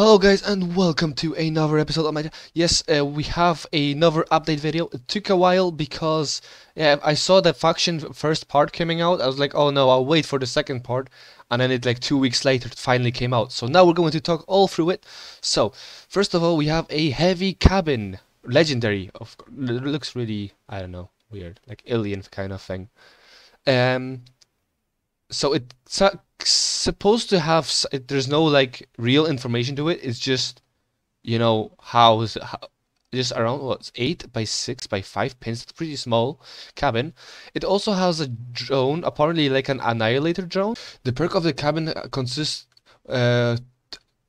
Hello guys and welcome to another episode of my we have another update video. It took a while because I saw the faction first part coming out. I was like, oh no, I'll wait for the second part, and then it like 2 weeks later it finally came out. So now we're going to talk all through it. So first of all, we have a heavy cabin, legendary. It looks really, I don't know, weird, like alien kind of thing. Um, so it's supposed to have there's no like real information to it. It's just just around what's 8 by 6 by 5 pins. It's pretty small cabin. It also has a drone, apparently like an annihilator drone. The perk of the cabin consists uh,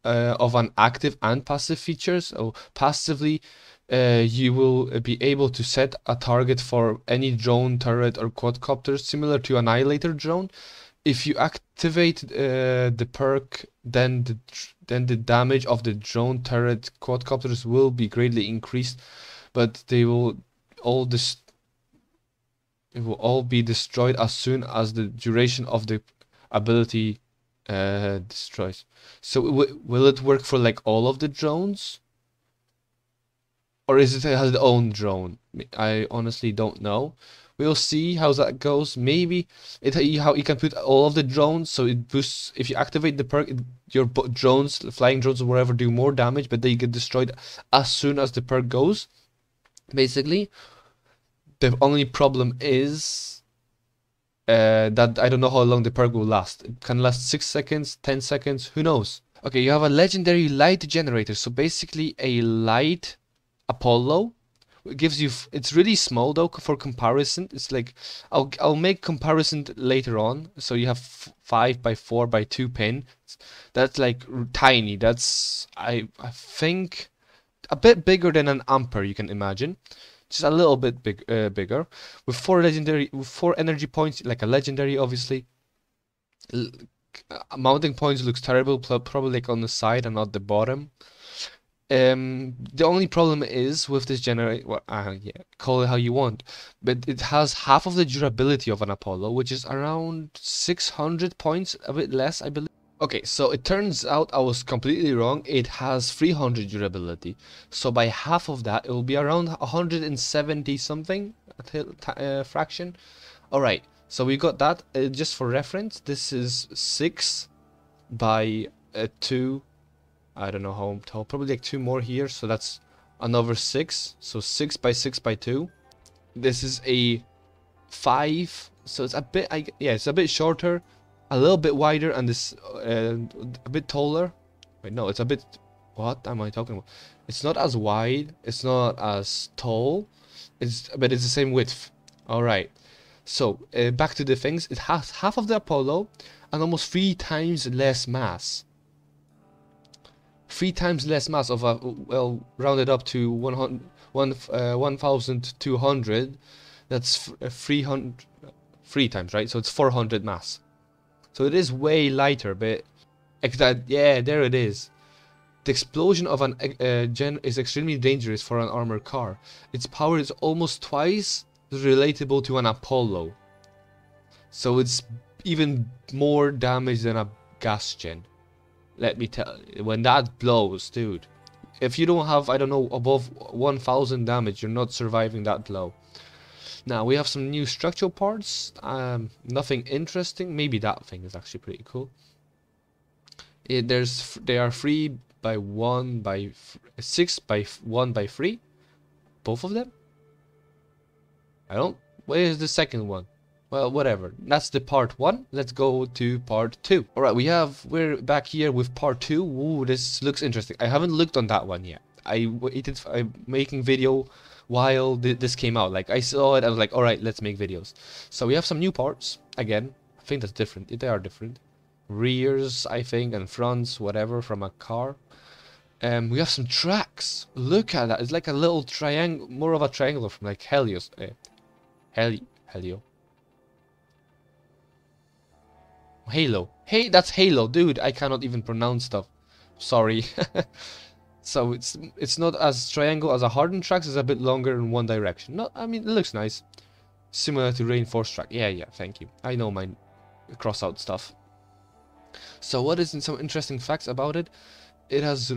of an active and passive feature. So passively, you will be able to set a target for any drone, turret, or quadcopter similar to annihilator drone. If you activate the perk, then the damage of the drone, turret, quadcopters will be greatly increased, but they will all it will all be destroyed as soon as the duration of the ability destroys. So will it work for like all of the drones, or is it has its own drone? I honestly don't know. We'll see how that goes. Maybe how you can put all of the drones, so it boosts. If you activate the perk, your drones, flying drones or whatever, do more damage, but they get destroyed as soon as the perk goes. Basically, the only problem is that I don't know how long the perk will last. It can last 6 seconds, 10 seconds, who knows? Okay, you have a legendary light generator. So basically, a light Apollo. It gives you it's really small though for comparison. It's like I'll make comparison later on. So you have 5 by 4 by 2 pin. That's like tiny. That's I think a bit bigger than an ampere, you can imagine. Just a little bit bigger with 4 energy points, like a legendary. Obviously mounting points looks terrible, probably like on the side and not the bottom. The only problem is with this generator, well, yeah, call it how you want, but it has half of the durability of an Apollo, which is around 600 points, a bit less, I believe. Okay, so it turns out I was completely wrong. It has 300 durability, so by half of that, it will be around 170 something fraction. All right, so we got that. Just for reference, this is 6 by 2. I don't know how tall, probably like 2 more here, so that's another 6, so 6 by 6 by 2. This is a 5, so it's a bit, yeah, it's a bit shorter, a little bit wider, and this a bit taller. Wait, no, it's a bit, what am I talking about? It's not as wide, it's not as tall, but it's the same width. All right, so back to the things. It has half of the Apollo and almost 3 times less mass. 3 times less mass of a, well, rounded up to 1,200. That's 3 times, right? So it's 400 mass. So it is way lighter, but yeah, there it is. The explosion of an gen is extremely dangerous for an armored car. Its power is almost twice relatable to an Apollo. So it's even more damage than a gas gen. Let me tell you, when that blows, dude, if you don't have, I don't know, above 1000 damage, you're not surviving that blow. Now, we have some new structural parts, nothing interesting. Maybe that thing is actually pretty cool. They are 3 by 1 by 6 by 1 by 3, both of them. Where is the second one? Well, whatever. That's the part 1. Let's go to part 2. Alright, we're back here with part 2. Ooh, this looks interesting. I haven't looked on that one yet. I'm making video while this came out. Like, I saw it, I was like, alright, let's make videos. So we have some new parts. Again, I think that's different. They are different. Rears, I think, and fronts, whatever, from a car. We have some tracks. Look at that. It's like a little triangle, more of a triangle from like Helios. Helio. Halo. Hey, that's Halo, dude. I cannot even pronounce stuff. Sorry. So it's not as triangle as a hardened tracks. It's a bit longer in one direction. No, I mean, it looks nice. Similar to reinforced track. Yeah, thank you. I know my Crossout stuff. So what is some interesting facts about it? It has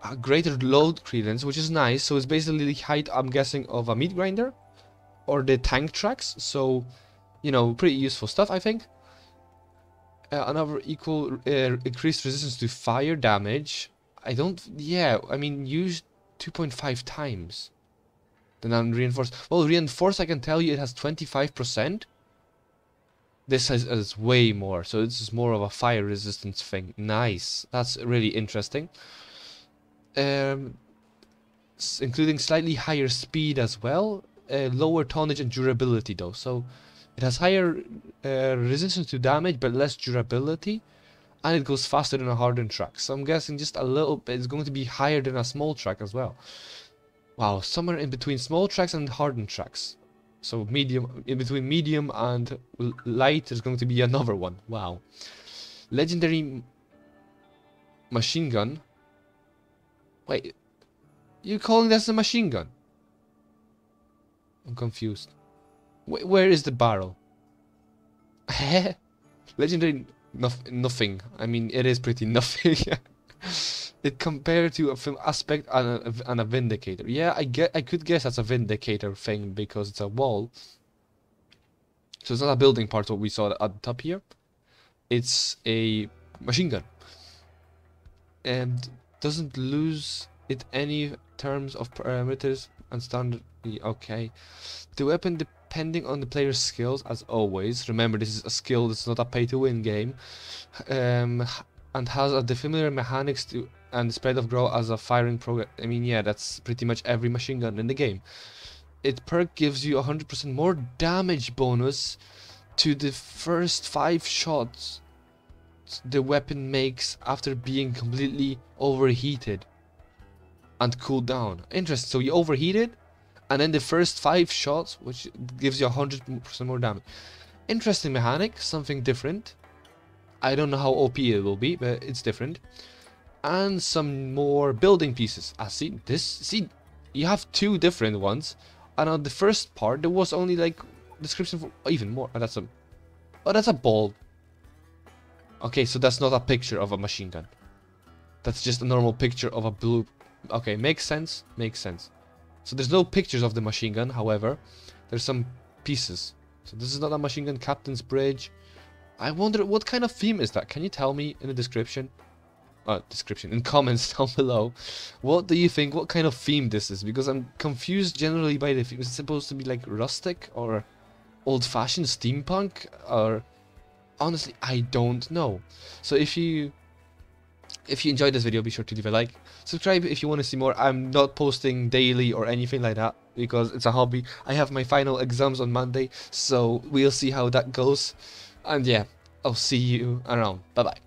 a greater load clearance, which is nice. So it's basically the height, I'm guessing, of a meat grinder or the tank tracks. So, you know, pretty useful stuff, I think. Another equal increased resistance to fire damage. Yeah, I mean, use 2.5 times. Then on reinforced. Well, reinforced, I can tell you it has 25%. This has way more, so this is more of a fire resistance thing. Nice. That's really interesting. Including slightly higher speed as well. Lower tonnage and durability though. So it has higher resistance to damage but less durability. And it goes faster than a hardened track. So I'm guessing just a little bit. It's going to be higher than a small track as well. Wow, somewhere in between small tracks and hardened tracks. So medium, in between medium and light is going to be another one. Wow. Legendary machine gun. Wait, you calling this a machine gun? I'm confused. Where is the barrel? Legendary nothing. I mean, it is pretty nothing. It compared to a film aspect and a vindicator. Yeah, I could guess that's a vindicator thing because it's a wall. So it's not a building part what we saw at the top here. It's a machine gun. And doesn't lose it any terms of parameters and standard. Okay. The weapon depending on the player's skills as always. Remember, this is a skill, it's not a pay to win game. And has a familiar mechanics to and spread of grow as a firing program. I mean, yeah, that's pretty much every machine gun in the game. It perk gives you 100% more damage bonus to the first 5 shots the weapon makes after being completely overheated and cooled down. Interesting. So you overheat it, and then the first 5 shots, which gives you 100% more damage. Interesting mechanic, something different. I don't know how OP it will be, but it's different. And some more building pieces. See, you have 2 different ones. And on the first part, there was only like description for even more. Oh, that's a ball. Okay, so that's not a picture of a machine gun. That's just a normal picture of a blue. Okay, makes sense. Makes sense. So there's no pictures of the machine gun. However, there's some pieces. So this is not a machine gun. Captain's Bridge. I wonder what kind of theme is that? Can you tell me in the description? In comments down below. What do you think? What kind of theme this is? Because I'm confused generally by the theme. Is it supposed to be like rustic or old-fashioned steampunk? Or honestly, I don't know. So if you enjoyed this video, be sure to leave a like. Subscribe if you want to see more. I'm not posting daily or anything like that because it's a hobby. I have my final exams on Monday, so we'll see how that goes. And yeah, I'll see you around. Bye bye.